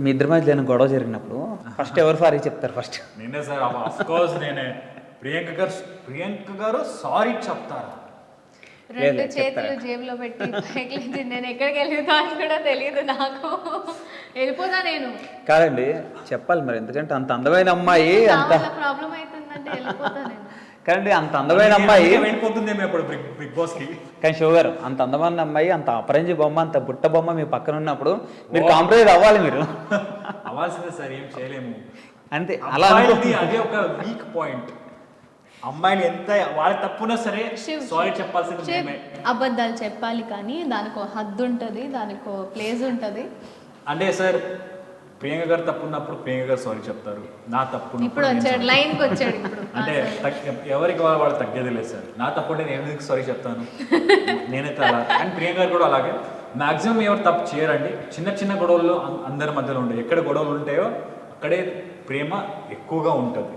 మీ ఇద్దరి మధ్య ఏదైనా గొడవ జరిగినప్పుడు ఫస్ట్ ఎవరు సారీ చెప్తారు ఫస్ట్? నేనే సార్, ఆఫ్ కోర్స్ నేనే. ప్రియాంక గారు సారీ చెప్తారా? రెండు చేతులు జేబులో పెట్టి పైకి లేచి నేను ఎక్కడికి వెళ్తా అని కూడా తెలియదు నాకు, వెళ్ళిపోతా నేను. కాదండి చెప్పాలి మరి, ఎందుకంటే అంత అందమైన అమ్మాయి అంత ప్రాబ్లం అవుతుందంటే వెళ్ళిపోతా నేను. కాదండి అంత అందమైన అమ్మాయి వెళ్ళిపోతుందేమో ఇప్పుడు బిగ్ బాస్ కి. కానీ షో గారు అంత అందమైన అమ్మాయి, అంత అపరంజి బొమ్మ, అంత బుట్ట బొమ్మ మీ పక్కన ఉన్నప్పుడు మీరు కాంప్రమైజ్ అవ్వాలి. మీరు అవ్వాల్సిందే సార్, ఏం చేయలేము అంతే. అలా అదే ఒక వీక్ పాయింట్. అమ్మాయిలు ఎంత వాళ్ళ తప్పునా సరే సారీ చెప్పాల్సింది మేమే. అబద్ధాలు చెప్పాలి కానీ దానికి హద్దు ఉంటుంది, దానికి ప్లేస్ ఉంటుంది. అంటే సార్ ప్రియాంక గారు తప్పు ఉన్నప్పుడు ప్రియాంక గారు సారీ చెప్తారు, నా తప్పు ఇప్పుడు వచ్చాడు లైన్కి వచ్చాడు ఇప్పుడు. అంటే ఎవరికి వాళ్ళు తగ్గేది లేదు సార్. నా తప్పు నేను ఎందుకు సారీ చెప్తాను, నేనైతే అలా. అండ్ ప్రియాంక గారు కూడా అలాగే. మాక్సిమం ఎవరు తప్పు చేయరండి, చిన్న చిన్న గొడవలు అందరి మధ్యలో ఉంటాయి. ఎక్కడ గొడవలు ఉంటాయో అక్కడే ప్రేమ ఎక్కువగా ఉంటుంది.